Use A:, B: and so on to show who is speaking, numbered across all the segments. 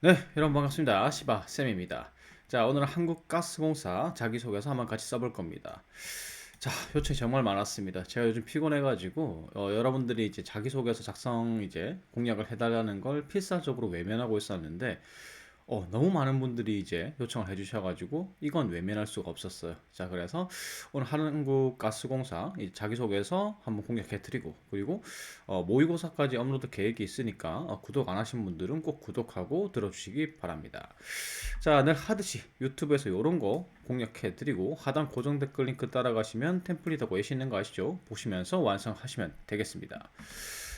A: 네, 여러분 반갑습니다. 시바쌤입니다. 자, 오늘은 한국가스공사 자기소개서 한번 같이 써볼 겁니다. 자, 요청이 정말 많았습니다. 제가 요즘 피곤해가지고 여러분들이 이제 자기소개서 작성 이제 공략을 해달라는 걸 필사적으로 외면하고 있었는데 너무 많은 분들이 이제 요청을 해주셔가지고 이건 외면할 수가 없었어요. 자, 그래서 오늘 한국가스공사 이 자기소개서 한번 공략해드리고 그리고 모의고사까지 업로드 계획이 있으니까 구독 안 하신 분들은 꼭 구독하고 들어주시기 바랍니다. 자, 늘 하듯이 유튜브에서 이런 거 공략해드리고 하단 고정 댓글 링크 따라가시면 템플릿하고 예시 있는 거 아시죠? 보시면서 완성하시면 되겠습니다.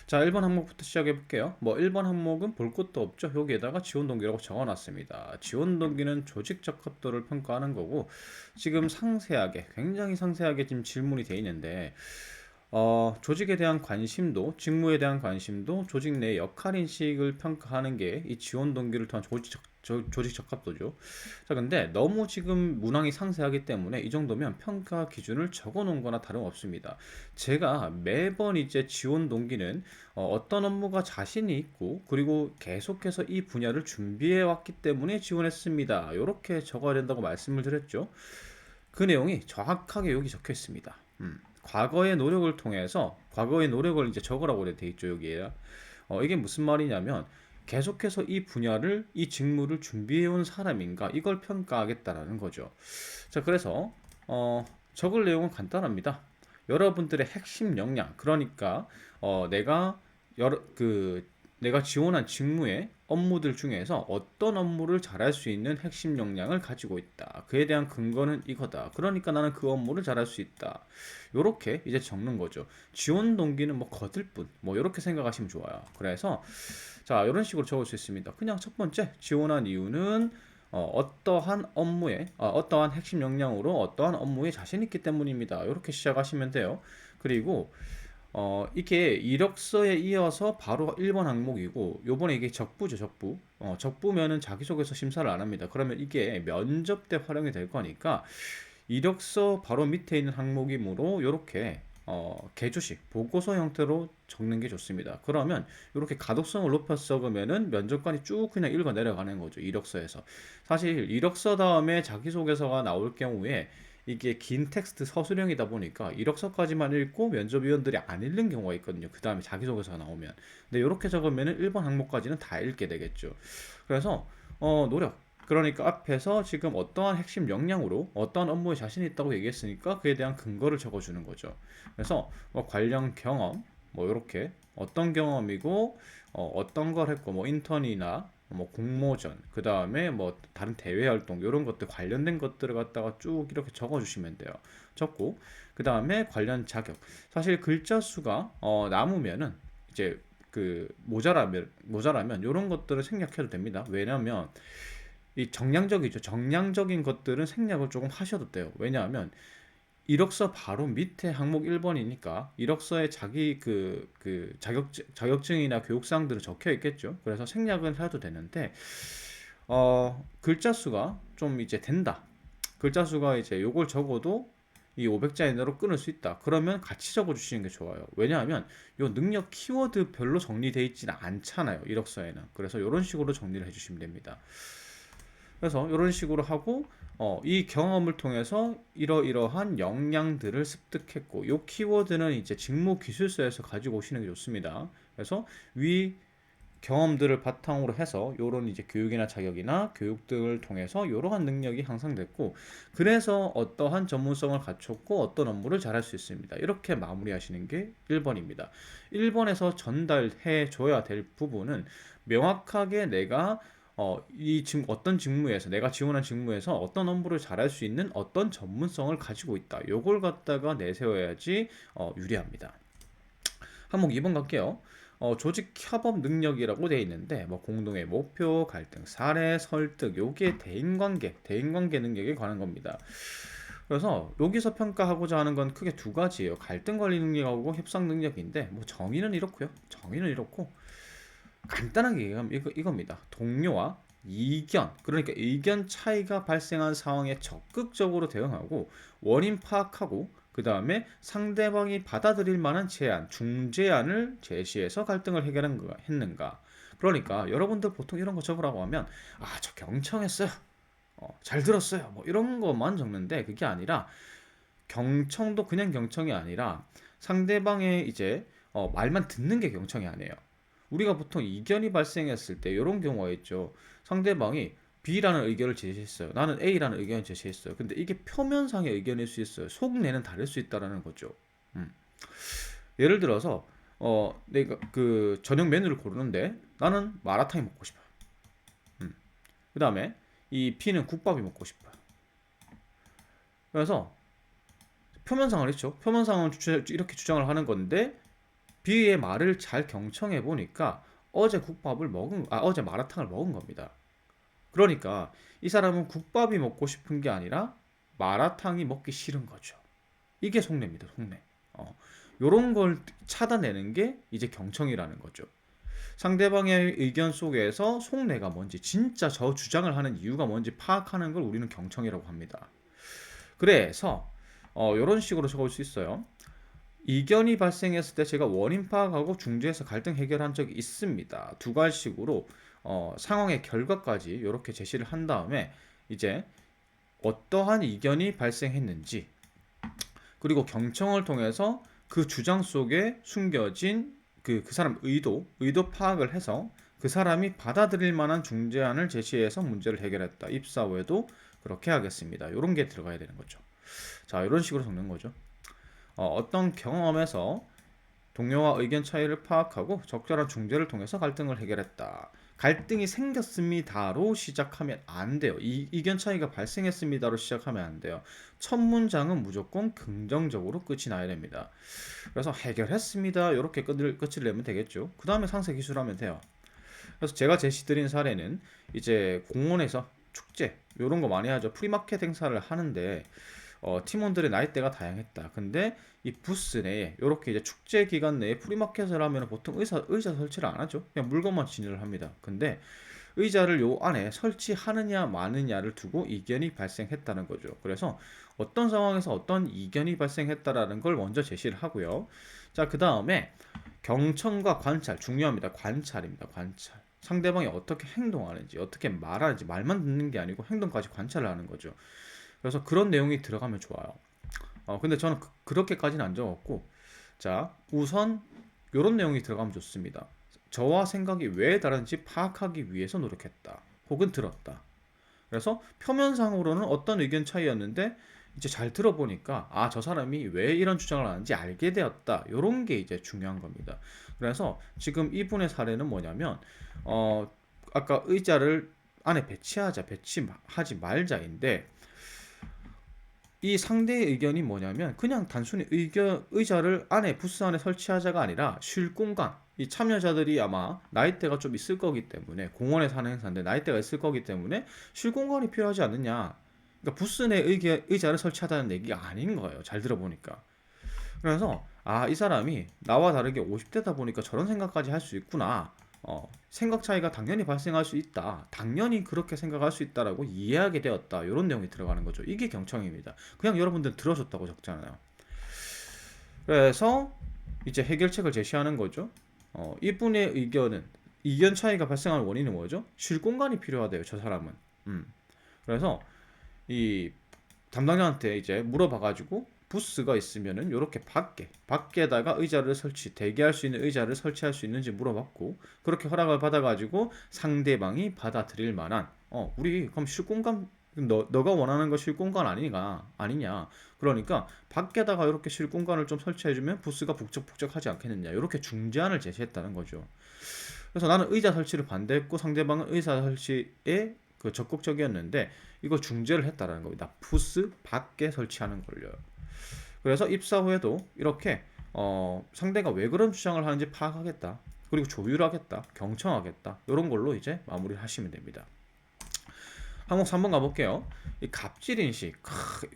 A: 자, 1번 항목부터 시작해 볼게요. 1번 항목은 볼 것도 없죠. 여기에다가 지원 동기라고 적어 놨습니다. 지원 동기는 조직 적합도를 평가하는 거고, 지금 상세하게, 굉장히 상세하게 지금 질문이 돼 있는데, 조직에 대한 관심도, 직무에 대한 관심도, 조직 내 역할 인식을 평가하는 게 이 지원 동기를 통한 조직 적합도죠. 자, 근데 너무 지금 문항이 상세하기 때문에 이 정도면 평가 기준을 적어 놓은 거나 다름없습니다. 제가 매번 이제 지원 동기는 떤 업무가 자신이 있고 그리고 계속해서 이 분야를 준비해 왔기 때문에 지원했습니다. 이렇게 적어야 된다고 말씀을 드렸죠. 그 내용이 정확하게 여기 적혀 있습니다. 과거의 노력을 통해서 과거의 노력을 이제 적으라고 돼 있죠 여기에. 이게 무슨 말이냐면 계속해서 이 분야를 이 직무를 준비해온 사람인가 이걸 평가하겠다라는 거죠. 자, 그래서 적을 내용은 간단합니다. 여러분들의 핵심 역량, 그러니까 내가 내가 지원한 직무의 업무들 중에서 어떤 업무를 잘할 수 있는 핵심 역량을 가지고 있다. 그에 대한 근거는 이거다. 그러니까 나는 그 업무를 잘할 수 있다. 요렇게 이제 적는 거죠. 지원 동기는 뭐 거들 뿐, 뭐 요렇게 생각하시면 좋아요. 그래서 자, 이런 식으로 적을 수 있습니다. 그냥 첫 번째 지원한 이유는 어떠한 업무에 어떠한 핵심 역량으로 어떠한 업무에 자신 있기 때문입니다. 이렇게 시작하시면 돼요. 그리고 이게 이력서에 이어서 바로 1번 항목이고 요번에 이게 적부죠, 적부. 적부면은 자기소개서 심사를 안 합니다. 그러면 이게 면접 때 활용이 될 거니까 이력서 바로 밑에 있는 항목이므로 이렇게 개조식 보고서 형태로 적는 게 좋습니다. 그러면 이렇게 가독성을 높여서 적으면은 면접관이 쭉 그냥 읽어 내려가는 거죠. 이력서에서. 사실 이력서 다음에 자기소개서가 나올 경우에 이게 긴 텍스트 서술형이다 보니까 이력서까지만 읽고 면접위원들이 안 읽는 경우가 있거든요. 그 다음에 자기소개서가 나오면. 근데 이렇게 적으면은 1번 항목까지는 다 읽게 되겠죠. 그래서 노력. 그러니까 앞에서 지금 어떠한 핵심 역량으로 어떠한 업무에 자신 있다고 얘기했으니까 그에 대한 근거를 적어주는 거죠. 그래서 관련 경험, 이렇게 어떤 경험이고 어떤 걸 했고 인턴이나 공모전, 그 다음에 다른 대외 활동 이런 것들 관련된 것들을 갖다가 쭉 이렇게 적어주시면 돼요. 적고 그 다음에 관련 자격. 사실 글자 수가 남으면은 이제 그 모자라면 이런 것들을 생략해도 됩니다. 왜냐하면 이 정량적이죠. 정량적인 것들은 생략을 조금 하셔도 돼요. 왜냐하면 이력서 바로 밑에 항목 1번이니까 이력서에 자기 자격증이나 교육사항들은 적혀 있겠죠. 그래서 생략은 해도 되는데 글자 수가 좀 이제 된다. 글자 수가 이제 요걸 적어도 이 500자 이내로 끊을 수 있다. 그러면 같이 적어 주시는 게 좋아요. 왜냐하면 요 능력 키워드별로 정리되어 있지는 않잖아요. 이력서에는. 그래서 이런 식으로 정리를 해 주시면 됩니다. 그래서 이런 식으로 하고 이 경험을 통해서 이러이러한 역량들을 습득했고 이 키워드는 이제 직무 기술서에서 가지고 오시는 게 좋습니다. 그래서 위 경험들을 바탕으로 해서 이런 이제 교육이나 자격이나 교육들을 통해서 이러한 능력이 향상됐고 그래서 어떠한 전문성을 갖췄고 어떤 업무를 잘할 수 있습니다. 이렇게 마무리하시는 게 1번입니다. 1번에서 전달해 줘야 될 부분은 명확하게 내가 어떤 직무에서 내가 지원한 직무에서 어떤 업무를 잘할 수 있는 어떤 전문성을 가지고 있다. 요걸 갖다가 내세워야지 유리합니다. 항목 2번 갈게요. 조직 협업 능력이라고 되어 있는데 공동의 목표, 갈등 사례, 설득 요게 대인관계 능력에 관한 겁니다. 그래서 여기서 평가하고자 하는 건 크게 두 가지예요. 갈등 관리 능력하고 협상 능력인데 정의는 이렇고요. 정의는 이렇고 간단하게 얘기하면 이겁니다. 동료와 이견, 그러니까 의견 차이가 발생한 상황에 적극적으로 대응하고 원인 파악하고 그 다음에 상대방이 받아들일 만한 제안, 중재안을 제시해서 갈등을 해결했는가. 그러니까 여러분들 보통 이런 거 적으라고 하면 아, 저 경청했어요. 잘 들었어요. 뭐 이런 것만 적는데 그게 아니라 경청도 그냥 경청이 아니라 상대방의 이제 말만 듣는 게 경청이 아니에요. 우리가 보통 이견이 발생했을 때 이런 경우가 있죠. 상대방이 B라는 의견을 제시했어요. 나는 A라는 의견을 제시했어요. 근데 이게 표면상의 의견일 수 있어요. 속내는 다를 수 있다라는 거죠. 음. 예를 들어서 내가 그 저녁 메뉴를 고르는데 나는 마라탕이 먹고 싶어요. 음. 그다음에 이 B는 국밥이 먹고 싶어요. 그래서 표면상을 했죠. 표면상은 이렇게 주장을 하는 건데 B의 말을 잘 경청해 보니까 어제 마라탕을 먹은 겁니다. 그러니까 이 사람은 국밥이 먹고 싶은 게 아니라 마라탕이 먹기 싫은 거죠. 이게 속내입니다, 속내. 요런 걸 찾아내는 게 이제 경청이라는 거죠. 상대방의 의견 속에서 속내가 뭔지, 진짜 저 주장을 하는 이유가 뭔지 파악하는 걸 우리는 경청이라고 합니다. 그래서 이런 식으로 적을 수 있어요. 이견이 발생했을 때 제가 원인 파악하고 중재해서 갈등 해결한 적이 있습니다. 두 가지식으로 상황의 결과까지 이렇게 제시를 한 다음에 이제 어떠한 이견이 발생했는지 그리고 경청을 통해서 그 주장 속에 숨겨진 그 사람 의도 파악을 해서 그 사람이 받아들일 만한 중재안을 제시해서 문제를 해결했다. 입사 후에도 그렇게 하겠습니다. 이런 게 들어가야 되는 거죠. 자, 이런 식으로 적는 거죠. 어떤 경험에서 동료와 의견 차이를 파악하고 적절한 중재를 통해서 갈등을 해결했다. 갈등이 생겼습니다로 시작하면 안 돼요. 이견 차이가 발생했습니다로 시작하면 안 돼요. 첫 문장은 무조건 긍정적으로 끝이 나야 됩니다. 그래서 해결했습니다. 이렇게 끝을 내면 되겠죠. 그 다음에 상세 기술하면 돼요. 그래서 제가 제시드린 사례는 이제 공원에서 축제 이런 거 많이 하죠. 프리마켓 행사를 하는데 팀원들의 나이대가 다양했다. 근데 이 부스 내에 이렇게 이제 축제 기간 내에 프리마켓을 하면 보통 의자 설치를 안 하죠. 그냥 물건만 진열을 합니다. 근데 의자를 요 안에 설치하느냐 마느냐를 두고 이견이 발생했다는 거죠. 그래서 어떤 상황에서 어떤 이견이 발생했다라는 걸 먼저 제시를 하고요. 자, 그 다음에 경청과 관찰 중요합니다. 관찰입니다. 관찰. 상대방이 어떻게 행동하는지, 어떻게 말하는지, 말만 듣는 게 아니고 행동까지 관찰을 하는 거죠. 그래서 그런 내용이 들어가면 좋아요. 근데 저는 그렇게까지는 안 적었고, 자, 우선 이런 내용이 들어가면 좋습니다. 저와 생각이 왜 다른지 파악하기 위해서 노력했다. 혹은 들었다. 그래서 표면상으로는 어떤 의견 차이였는데 이제 잘 들어보니까 아, 저 사람이 왜 이런 주장을 하는지 알게 되었다. 이런 게 이제 중요한 겁니다. 그래서 지금 이분의 사례는 뭐냐면 아까 의자를 안에 배치하지 말자인데 이 상대의 의견이 뭐냐면 그냥 단순히 의자를 부스 안에 설치하자가 아니라 쉴 공간. 이 참여자들이 아마 나이대가 좀 있을 거기 때문에 공원에 사는 행사인데 나이대가 있을 거기 때문에 쉴 공간이 필요하지 않느냐. 그러니까 부스 내 의자를 설치하자는 얘기가 아닌 거예요. 잘 들어보니까. 그래서 아, 이 사람이 나와 다르게 50대다 보니까 저런 생각까지 할 수 있구나. 생각 차이가 당연히 발생할 수 있다. 당연히 그렇게 생각할 수 있다라고 이해하게 되었다. 이런 내용이 들어가는 거죠. 이게 경청입니다. 그냥 여러분들 들어줬다고 적잖아요. 그래서 이제 해결책을 제시하는 거죠. 이분의 이견 차이가 발생하는 원인은 뭐죠? 쉴 공간이 필요하대요. 저 사람은. 그래서 이 담당자한테 이제 물어봐가지고 부스가 있으면은 요렇게 밖에다가 대기할 수 있는 의자를 설치할 수 있는지 물어봤고 그렇게 허락을 받아가지고 상대방이 받아들일 만한 우리 그럼 쉴 공간 너가 원하는 거 쉴 공간 아니냐 그러니까 밖에다가 이렇게 쉴 공간을 좀 설치해주면 부스가 북적북적하지 않겠느냐 이렇게 중재안을 제시했다는 거죠. 그래서 나는 의자 설치를 반대했고 상대방은 의자 설치에 그 적극적이었는데 이거 중재를 했다라는 겁니다. 부스 밖에 설치하는 걸요. 그래서 입사 후에도 이렇게 상대가 왜 그런 주장을 하는지 파악하겠다. 그리고 조율하겠다. 경청하겠다. 이런 걸로 이제 마무리를 하시면 됩니다. 항목 3번 가볼게요. 이 갑질 인식.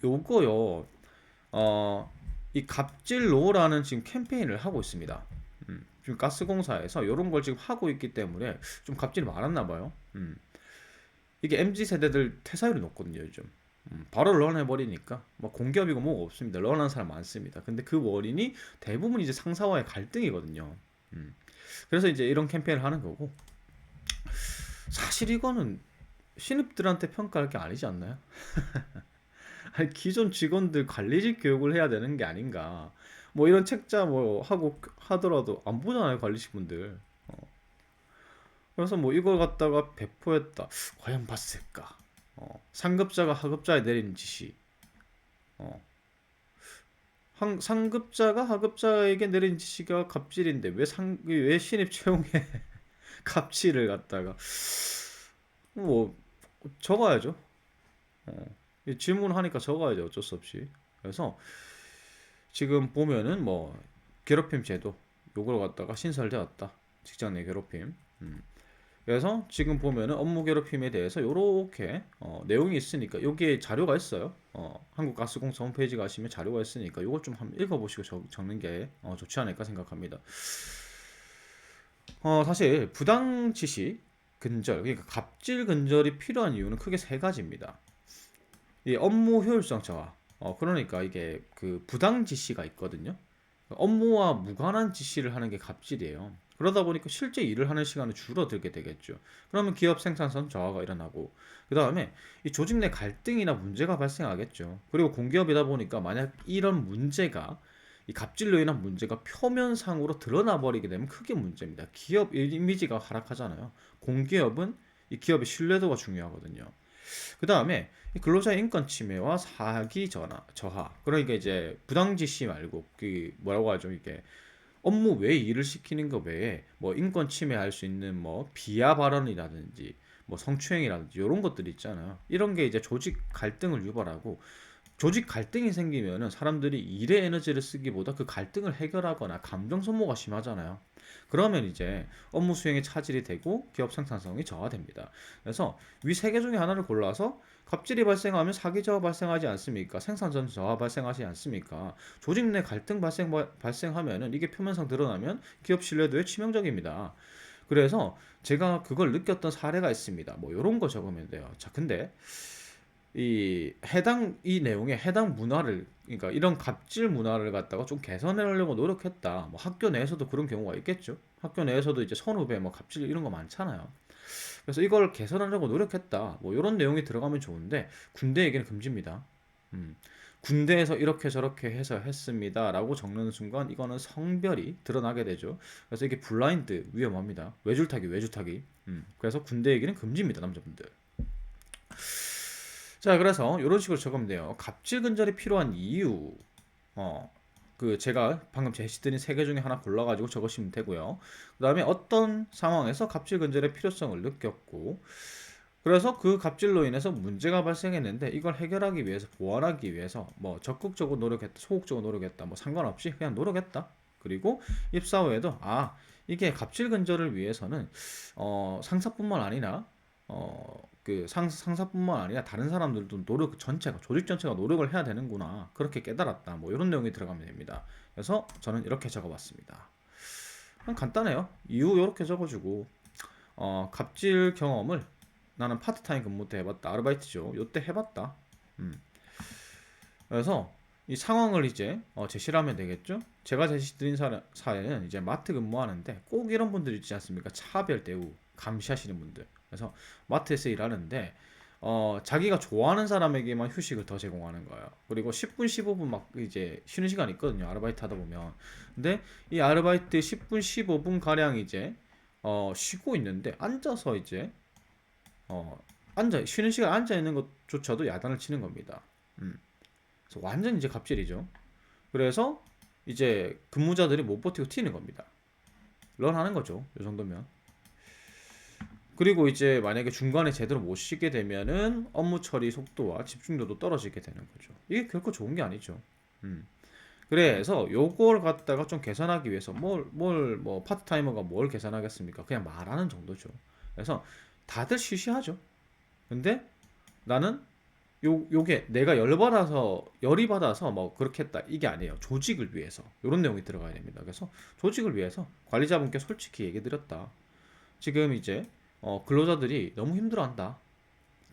A: 요거요. 이 갑질로라는 지금 캠페인을 하고 있습니다. 지금 가스공사에서 이런 걸 지금 하고 있기 때문에 좀 갑질이 많았나 봐요. 이게 MZ 세대들 퇴사율이 높거든요, 요즘. 바로 런해버리니까 뭐 공기업이고 뭐가 없습니다. 런하는 사람 많습니다. 근데 그 원인이 대부분 이제 상사와의 갈등이거든요. 그래서 이제 이런 캠페인을 하는 거고 사실 이거는 신입들한테 평가할 게 아니지 않나요? 아니, 기존 직원들 관리직 교육을 해야 되는 게 아닌가. 뭐 이런 책자 뭐 하고 하더라도 안 보잖아요, 관리직분들. 그래서 뭐 이걸 갖다가 배포했다. 과연 봤을까? 상급자가 하급자에 내리는 지시. 어, 상급자가 하급자에게 내린 지시가 갑질인데 왜 신입 채용에 갑질을 갖다가 뭐 적어야죠. 질문하니까 적어야죠. 어쩔 수 없이. 그래서 지금 보면은 뭐 괴롭힘 제도 요걸 갖다가 신설되었다. 직장 내 괴롭힘. 그래서 지금 보면은 업무 괴롭힘에 대해서 요렇게 내용이 있으니까 여기에 자료가 있어요. 한국가스공사 홈페이지 가시면 자료가 있으니까 요걸 좀 한번 읽어보시고 적는 게 좋지 않을까 생각합니다. 사실 부당 지시 근절, 그러니까 갑질 근절이 필요한 이유는 크게 세 가지입니다. 이 업무 효율성 저하. 그러니까 이게 그 부당 지시가 있거든요. 업무와 무관한 지시를 하는 게 갑질이에요. 그러다 보니까 실제 일을 하는 시간이 줄어들게 되겠죠. 그러면 기업 생산성 저하가 일어나고, 그 다음에 이 조직 내 갈등이나 문제가 발생하겠죠. 그리고 공기업이다 보니까 만약 이런 문제가 이 갑질로 인한 문제가 표면상으로 드러나 버리게 되면 크게 문제입니다. 기업 이미지가 하락하잖아요. 공기업은 이 기업의 신뢰도가 중요하거든요. 그 다음에 근로자의 인권 침해와 사기 저하. 그러니까 이제 부당 지시 말고 그 뭐라고 하죠? 이게 업무 외에 일을 시키는 것 외에 뭐 인권 침해할 수 있는 뭐 비하 발언이라든지 뭐 성추행이라든지 이런 것들 있잖아요. 이런 게 이제 조직 갈등을 유발하고, 조직 갈등이 생기면은 사람들이 일에 에너지를 쓰기보다 그 갈등을 해결하거나 감정 소모가 심하잖아요. 그러면 이제 업무 수행에 차질이 되고 기업 생산성이 저하됩니다. 그래서 위 세 개 중에 하나를 골라서 갑질이 발생하면 사기 저하 발생하지 않습니까? 생산성 저하 발생하지 않습니까? 조직 내 갈등 발생하면은 이게 표면상 드러나면 기업 신뢰도에 치명적입니다. 그래서 제가 그걸 느꼈던 사례가 있습니다. 뭐 이런 거 적으면 돼요. 자, 근데 이 내용에 해당 문화를, 그러니까 이런 갑질 문화를 갖다가 좀 개선해 하려고 노력했다. 뭐 학교 내에서도 그런 경우가 있겠죠. 학교 내에서도 이제 선후배 뭐 갑질 이런 거 많잖아요. 그래서 이걸 개선하려고 노력했다. 뭐 이런 내용이 들어가면 좋은데 군대 얘기는 금지입니다. 음. 군대에서 이렇게 저렇게 해서 했습니다라고 적는 순간 이거는 성별이 드러나게 되죠. 그래서 이게 블라인드 위험합니다. 외줄타기. 그래서 군대 얘기는 금지입니다, 남자분들. 자, 그래서 이런 식으로 적으면 돼요. 갑질 근절이 필요한 이유. 제가 방금 제시드린 세 개 중에 하나 골라가지고 적으시면 되고요. 그 다음에 어떤 상황에서 갑질 근절의 필요성을 느꼈고, 그래서 그 갑질로 인해서 문제가 발생했는데 이걸 해결하기 위해서, 보완하기 위해서 뭐 적극적으로 노력했다, 소극적으로 노력했다, 뭐 상관없이 그냥 노력했다. 그리고 입사 후에도 이게 갑질 근절을 위해서는 상사뿐만 아니라 상사뿐만 아니라 다른 사람들도 조직 전체가 노력을 해야 되는구나. 그렇게 깨달았다. 뭐 이런 내용이 들어가면 됩니다. 그래서 저는 이렇게 적어봤습니다. 그냥 간단해요. 이유 이렇게 적어주고, 갑질 경험을 나는 파트타임 근무 때 해봤다. 아르바이트죠. 요때 해봤다. 음. 그래서 이 상황을 이제 제시를 하면 되겠죠. 제가 제시드린 사례는 이제 마트 근무하는데 꼭 이런 분들 있지 않습니까? 차별 대우 감시하시는 분들. 그래서 마트에서 일하는데 자기가 좋아하는 사람에게만 휴식을 더 제공하는 거예요. 그리고 10분, 15분 막 이제 쉬는 시간 있거든요. 아르바이트 하다 보면. 근데 이 아르바이트 10분, 15분 가량 이제 쉬고 있는데 앉아서 이제 쉬는 시간 앉아 있는 것조차도 야단을 치는 겁니다. 음. 그래서 완전 이제 갑질이죠. 그래서 이제 근무자들이 못 버티고 튀는 겁니다. 런하는 거죠. 이 정도면. 그리고 이제 만약에 중간에 제대로 못 쉬게 되면은 업무 처리 속도와 집중도도 떨어지게 되는 거죠. 이게 결코 좋은 게 아니죠. 음. 그래서 요걸 갖다가 좀 개선하기 위해서 뭐 파트타이머가 뭘 개선하겠습니까? 그냥 말하는 정도죠. 그래서 다들 시시하죠. 근데 나는 요게 내가 열이 받아서 뭐 그렇게 했다 이게 아니에요. 조직을 위해서 이런 내용이 들어가야 됩니다. 그래서 조직을 위해서 관리자분께 솔직히 얘기 드렸다. 지금 이제 근로자들이 너무 힘들어한다.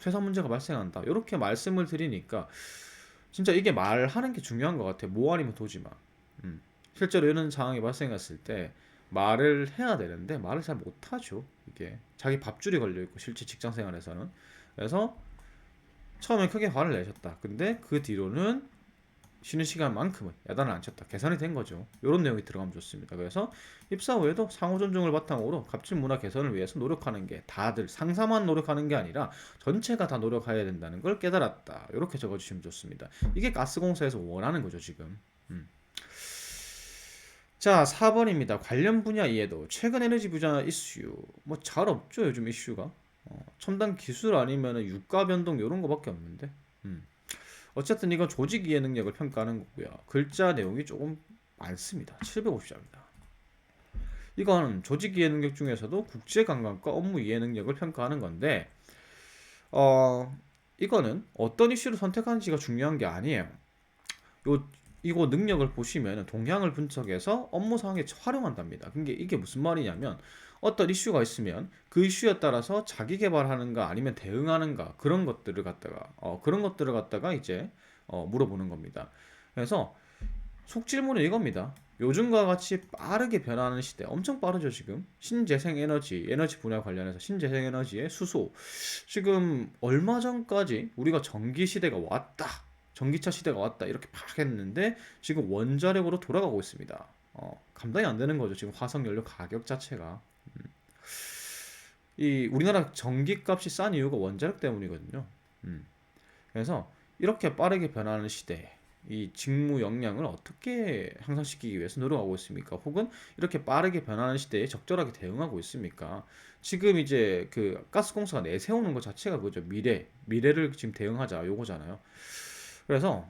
A: 회사 문제가 발생한다. 이렇게 말씀을 드리니까 진짜 이게 말하는 게 중요한 것 같아요. 뭐 아니면 도지마. 실제로 이런 상황이 발생했을 때 말을 해야 되는데 말을 잘 못하죠. 이게 자기 밥줄이 걸려 있고 실제 직장 생활에서는. 그래서 처음에 크게 화를 내셨다. 근데 그 뒤로는 쉬는 시간만큼은 야단을 안 쳤다. 개선이 된 거죠. 이런 내용이 들어가면 좋습니다. 그래서 입사 후에도 상호 존중을 바탕으로 갑질 문화 개선을 위해서 노력하는 게 다들 상사만 노력하는 게 아니라 전체가 다 노력해야 된다는 걸 깨달았다. 이렇게 적어주시면 좋습니다. 이게 가스공사에서 원하는 거죠, 지금. 음. 자, 4번입니다. 관련 분야 이해도. 최근 에너지 부자 이슈. 뭐 잘 없죠, 요즘 이슈가. 첨단 기술 아니면 유가 변동 이런 거밖에 없는데. 음. 어쨌든 이건 조직 이해 능력을 평가하는 거고요. 글자 내용이 조금 많습니다. 750자입니다. 이건 조직 이해 능력 중에서도 국제 감각과 업무 이해 능력을 평가하는 건데, 어, 이거는 어떤 이슈를 선택하는지가 중요한 게 아니에요. 요 이거 능력을 보시면 동향을 분석해서 업무 상황에 활용한답니다. 그게 이게 무슨 말이냐면 어떤 이슈가 있으면 그 이슈에 따라서 자기 개발하는가 아니면 대응하는가 그런 것들을 갖다가 이제 물어보는 겁니다. 그래서 속질문은 이겁니다. 요즘과 같이 빠르게 변화하는 시대, 엄청 빠르죠 지금. 신재생 에너지 분야 관련해서 신재생 에너지의 수소. 지금 얼마 전까지 우리가 전기 시대가 왔다, 전기차 시대가 왔다 이렇게 막 했는데 지금 원자력으로 돌아가고 있습니다. 감당이 안 되는 거죠 지금 화석 연료 가격 자체가. 이 우리나라 전기값이 싼 이유가 원자력 때문이거든요. 음. 그래서 이렇게 빠르게 변하는 시대에 이 직무 역량을 어떻게 향상시키기 위해서 노력하고 있습니까? 혹은 이렇게 빠르게 변하는 시대에 적절하게 대응하고 있습니까? 지금 이제 그 가스공사가 내세우는 것 자체가 그죠. 미래를 지금 대응하자 요거잖아요. 그래서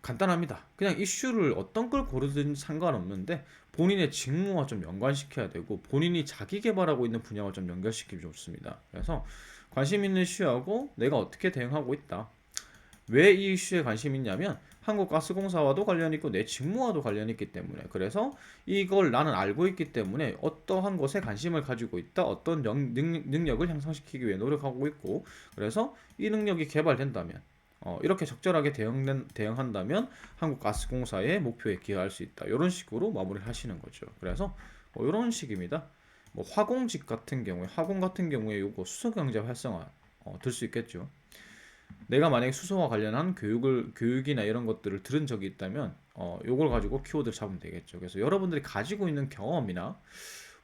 A: 간단합니다. 그냥 이슈를 어떤 걸 고르든 상관없는데 본인의 직무와 좀 연관시켜야 되고 본인이 자기 개발하고 있는 분야와 좀 연결시키면 좋습니다. 그래서 관심 있는 이슈하고 내가 어떻게 대응하고 있다. 왜 이 이슈에 관심 있냐면 한국가스공사와도 관련 있고 내 직무와도 관련 있기 때문에 그래서 이걸 나는 알고 있기 때문에 어떠한 것에 관심을 가지고 있다. 어떤 능력을 향상시키기 위해 노력하고 있고 그래서 이 능력이 개발된다면 이렇게 적절하게 대응한다면 한국가스공사의 목표에 기여할 수 있다. 이런 식으로 마무리를 하시는 거죠. 그래서 뭐 이런 식입니다. 뭐 화공 같은 경우에 요거 수소경제 활성화 들 수 있겠죠. 내가 만약에 수소와 관련한 교육이나 이런 것들을 들은 적이 있다면 요걸 가지고 키워드를 잡으면 되겠죠. 그래서 여러분들이 가지고 있는 경험이나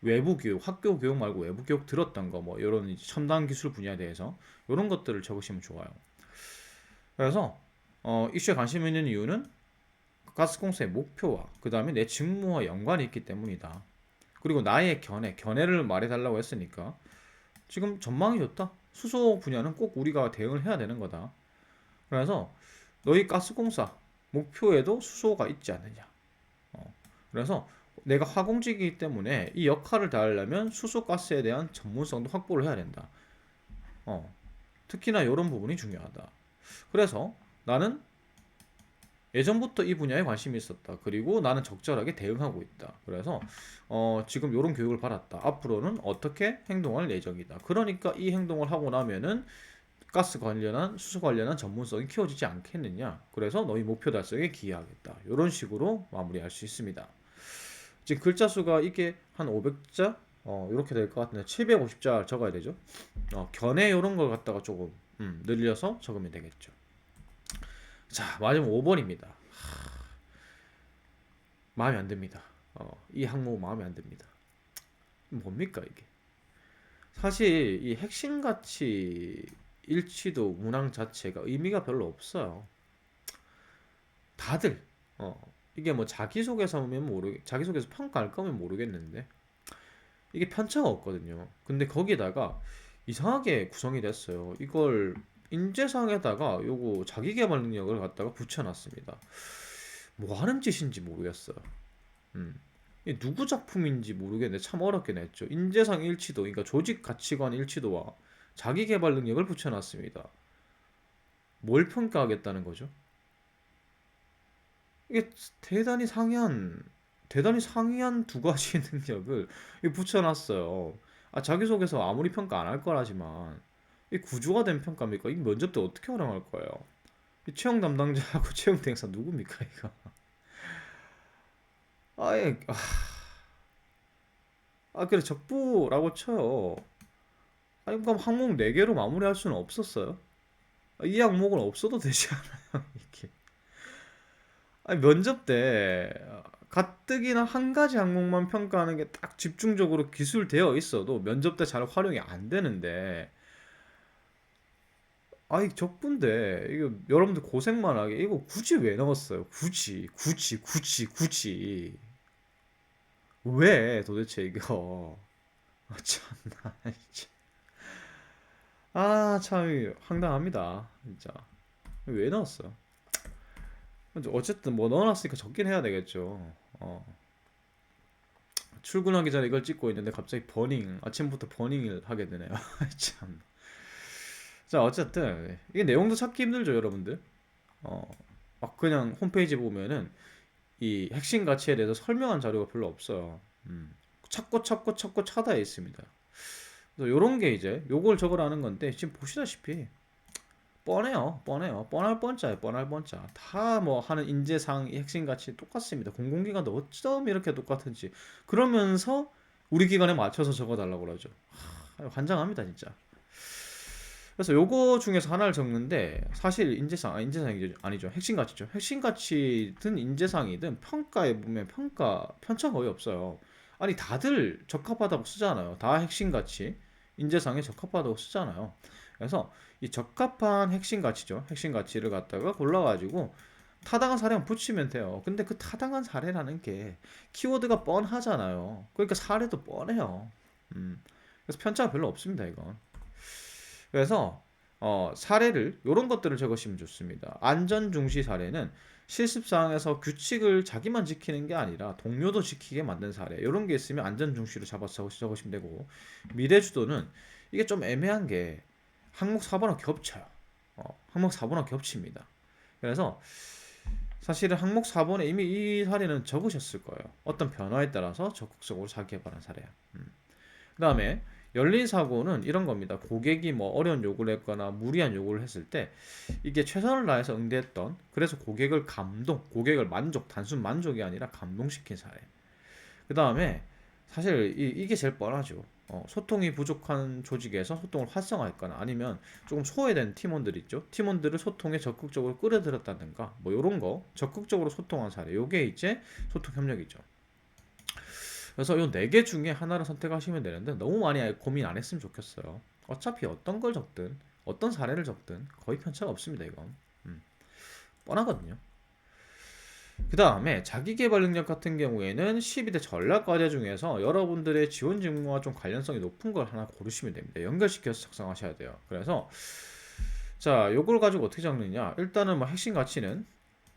A: 외부 교육, 학교 교육 말고 외부 교육 들었던 거, 뭐 이런 첨단 기술 분야에 대해서 이런 것들을 적으시면 좋아요. 그래서 이슈에 관심 있는 이유는 가스공사의 목표와 그 다음에 내 직무와 연관이 있기 때문이다. 그리고 나의 견해를 말해달라고 했으니까 지금 전망이 좋다. 수소 분야는 꼭 우리가 대응을 해야 되는 거다. 그래서 너희 가스공사 목표에도 수소가 있지 않느냐. 그래서 내가 화공직이기 때문에 이 역할을 다하려면 수소 가스에 대한 전문성도 확보를 해야 된다. 특히나 이런 부분이 중요하다. 그래서 나는 예전부터 이 분야에 관심이 있었다. 그리고 나는 적절하게 대응하고 있다. 그래서 지금 이런 교육을 받았다. 앞으로는 어떻게 행동할 예정이다. 그러니까 이 행동을 하고 나면은 수소 관련한 전문성이 키워지지 않겠느냐. 그래서 너희 목표 달성에 기여하겠다. 이런 식으로 마무리할 수 있습니다. 지금 글자 수가 이게 한 500자 이렇게 될 것 같은데 750자 적어야 되죠. 견해 이런 걸 갖다가 조금 늘려서 적으면 되겠죠. 자, 마지막 5번입니다. 마음에 안 듭니다. 이 항목 마음에 안 듭니다. 뭡니까 이게? 사실 이 핵심 가치 일치도 문항 자체가 의미가 별로 없어요. 다들 이게 뭐 자기소개서 평가할 거면 모르겠는데 이게 편차가 없거든요. 근데 거기다가 이상하게 구성이 됐어요. 이걸 인재상에다가 요거 자기계발 능력을 갖다가 붙여놨습니다. 뭐 하는 짓인지 모르겠어요. 음. 이게 누구 작품인지 모르겠는데 참 어렵게 냈죠. 인재상 일치도, 그러니까 조직 가치관 일치도와 자기계발 능력을 붙여놨습니다. 뭘 평가하겠다는 거죠? 이게 대단히 상이한 두 가지 능력을 붙여놨어요. 자기소개서 아무리 평가 안 할 거라지만 이 구조화된 평가입니까? 이 면접 때 어떻게 활용할 거예요? 이 채용 담당자하고 채용 대행사 누굽니까 이거? 아예 아, 그래 적부라고 쳐요. 아니 그럼 항목 4개로 마무리할 수는 없었어요? 이 항목은 없어도 되지 않아요? 이게. 아니 면접 때 가뜩이나 한 가지 항목만 평가하는 게 딱 집중적으로 기술되어 있어도 면접 때 잘 활용이 안 되는데, 아이 적분데 이거 여러분들 고생만 하게 이거 굳이 왜 넣었어요? 굳이 왜 도대체 이거. 아 참나. 참 황당합니다 진짜. 왜 넣었어? 어쨌든 뭐 넣어놨으니까 적긴 해야 되겠죠. 어. 출근하기 전에 이걸 찍고 있는데 갑자기 버닝, 아침부터 버닝을 하게 되네요. 참. 자, 어쨌든 이게 내용도 찾기 힘들죠, 여러분들. 어, 막 그냥 홈페이지 보면은 이 핵심 가치에 대해서 설명한 자료가 별로 없어요. 찾고 찾아야 있습니다. 그래서 요런 게 이제 요걸 적으라는 건데, 지금 보시다시피 뻔해요. 뻔할 뻔짜예요, 뻔할 뻔짜. 다 뭐 하는 인재상 핵심 가치 똑같습니다. 공공기관도 어쩜 이렇게 똑같은지. 그러면서 우리 기관에 맞춰서 적어달라고 그러죠. 환장합니다, 진짜. 그래서 요거 중에서 하나를 적는데, 사실 인재상이 아니죠. 핵심 가치죠. 핵심 가치든 인재상이든 평가에 보면 편차가 거의 없어요. 아니 다들 적합하다고 쓰잖아요. 다 핵심 가치, 인재상에 적합하다고 쓰잖아요. 그래서 이 적합한 핵심 가치죠. 핵심 가치를 갖다가 골라가지고 타당한 사례만 붙이면 돼요. 근데 그 타당한 사례라는 게 키워드가 뻔하잖아요. 그러니까 사례도 뻔해요. 음. 그래서 편차가 별로 없습니다, 이건. 그래서 사례를 이런 것들을 적으시면 좋습니다. 안전 중시 사례는 실습 상황에서 규칙을 자기만 지키는 게 아니라 동료도 지키게 만든 사례. 이런 게 있으면 안전 중시로 잡아서 적으시면 되고, 미래 주도는 이게 좀 애매한 게 항목 4번하고 겹쳐요. 항목 4번하고 겹칩니다. 그래서 사실은 항목 4번에 이미 이 사례는 적으셨을 거예요. 어떤 변화에 따라서 적극적으로 자기 개발한 사례야. 그 다음에 열린 사고는 이런 겁니다. 고객이 뭐 어려운 요구를 했거나 무리한 요구를 했을 때 이게 최선을 다해서 응대했던, 그래서 고객을 단순 만족이 아니라 감동시킨 사례. 그 다음에 사실 이게 제일 뻔하죠. 소통이 부족한 조직에서 소통을 활성화했거나 아니면 조금 소외된 팀원들 있죠. 팀원들을 소통에 적극적으로 끌어들였다든가 뭐 이런 거 적극적으로 소통한 사례. 요게 이제 소통 협력이죠. 그래서 이 네 개 중에 하나를 선택하시면 되는데 너무 많이 고민 안 했으면 좋겠어요. 어차피 어떤 걸 적든 어떤 사례를 적든 거의 편차가 없습니다, 이건. 뻔하거든요. 그 다음에 자기계발 능력 같은 경우에는 12대 전략 과제 중에서 여러분들의 지원 직무와 좀 관련성이 높은 걸 하나 고르시면 됩니다. 연결시켜서 작성하셔야 돼요. 그래서 자, 요걸 가지고 어떻게 적느냐? 일단은 뭐 핵심 가치는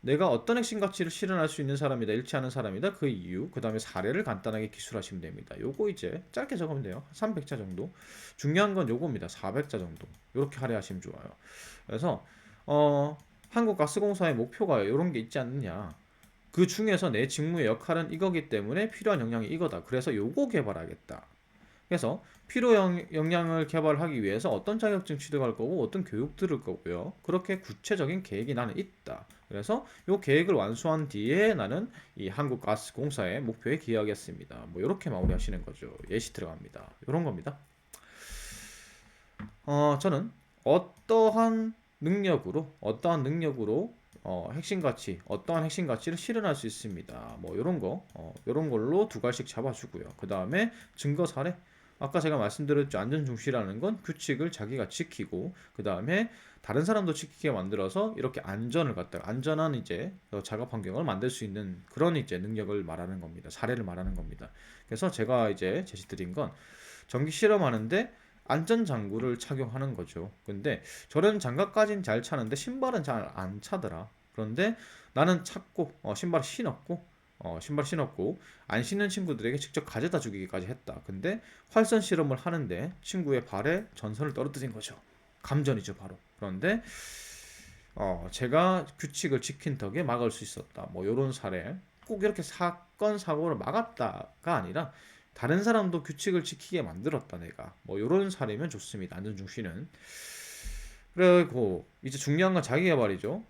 A: 내가 어떤 핵심 가치를 실현할 수 있는 사람이다, 일치하는 사람이다, 그 이유, 그 다음에 사례를 간단하게 기술하시면 됩니다. 요거 이제 짧게 적으면 돼요. 300자 정도. 중요한 건 요겁니다. 400자 정도. 요렇게 할애하시면 좋아요. 그래서 한국가스공사의 목표가 이런 게 있지 않느냐. 그 중에서 내 직무의 역할은 이거기 때문에 필요한 역량이 이거다. 그래서 요거 개발하겠다. 그래서 필요 역량을 개발하기 위해서 어떤 자격증 취득할 거고 어떤 교육 들을 거고요. 그렇게 구체적인 계획이 나는 있다. 그래서 이 계획을 완수한 뒤에 나는 이 한국가스공사의 목표에 기여하겠습니다. 뭐 이렇게 마무리하시는 거죠. 예시 들어갑니다. 이런 겁니다. 저는 어떠한 능력으로 핵심 가치, 어떠한 핵심 가치를 실현할 수 있습니다. 뭐 이런 걸로 두 가지씩 잡아주고요. 그 다음에 증거 사례. 아까 제가 말씀드렸죠. 안전 중시라는 건 규칙을 자기가 지키고, 그 다음에 다른 사람도 지키게 만들어서 이렇게 안전한 이제 작업 환경을 만들 수 있는 그런 이제 능력을 말하는 겁니다. 사례를 말하는 겁니다. 그래서 제가 이제 제시드린 건 전기 실험하는데 안전장구를 착용하는 거죠. 근데 저런 장갑까지는 잘 차는데 신발은 잘 안 차더라. 그런데 나는 찾고 신발 신었고 안 신는 친구들에게 직접 가져다 주기까지 했다. 근데 활선 실험을 하는데 친구의 발에 전선을 떨어뜨린 거죠. 감전이죠, 바로. 그런데 제가 규칙을 지킨 덕에 막을 수 있었다. 뭐 이런 사례. 꼭 이렇게 사건 사고를 막았다가 아니라 다른 사람도 규칙을 지키게 만들었다, 내가. 뭐 이런 사례면 좋습니다. 안전중시는. 그리고 이제 중요한 건 자기개발이죠.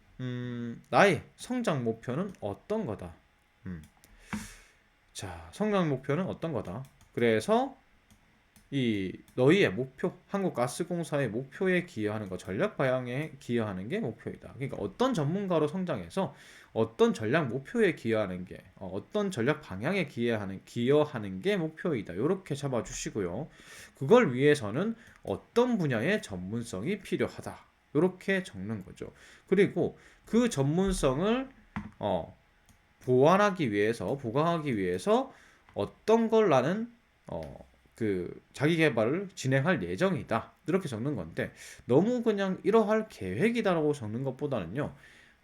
A: 나의 성장 목표는 어떤 거다. 음, 자, 성장 목표는 어떤 거다. 그래서 이 너희의 목표, 한국가스공사의 목표에 기여하는 거, 전략 방향에 기여하는 게 목표이다. 그러니까 어떤 전문가로 성장해서 어떤 전략 목표에 기여하는 게, 어떤 전략 방향에 기여하는 게 목표이다. 이렇게 잡아주시고요. 그걸 위해서는 어떤 분야의 전문성이 필요하다. 이렇게 적는 거죠. 그리고 그 전문성을 어, 보강하기 위해서 어떤 걸 나는 자기 개발을 진행할 예정이다. 이렇게 적는 건데 너무 그냥 이러할 계획이다라고 적는 것보다는요.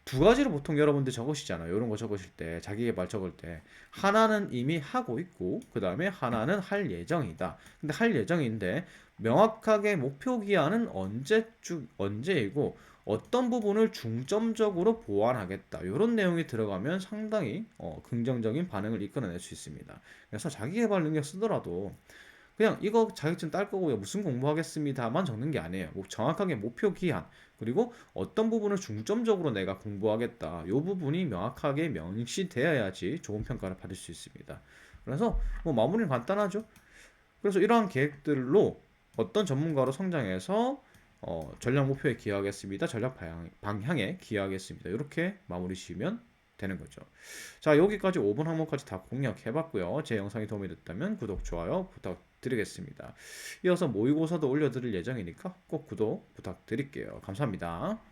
A: 두 가지로 보통 여러분들 적으시잖아요. 이런 거 적으실 때, 자기 개발 적을 때 하나는 이미 하고 있고 그 다음에 하나는 할 예정이다. 근데 할 예정인데 명확하게 목표 기한은 언제이고 어떤 부분을 중점적으로 보완하겠다. 이런 내용이 들어가면 상당히 긍정적인 반응을 이끌어낼 수 있습니다. 그래서 자기 개발 능력 쓰더라도 그냥 이거 자격증 딸 거고요. 무슨 공부하겠습니다만 적는 게 아니에요. 정확하게 목표 기한 그리고 어떤 부분을 중점적으로 내가 공부하겠다. 이 부분이 명확하게 명시되어야지 좋은 평가를 받을 수 있습니다. 그래서 뭐 마무리는 간단하죠. 그래서 이러한 계획들로 어떤 전문가로 성장해서 전략 목표에 기여하겠습니다. 방향에 기여하겠습니다. 이렇게 마무리 지으면 되는 거죠. 자, 여기까지 5분 항목까지 다 공략해봤고요. 제 영상이 도움이 됐다면 구독, 좋아요 부탁드리겠습니다. 이어서 모의고사도 올려드릴 예정이니까 꼭 구독 부탁드릴게요. 감사합니다.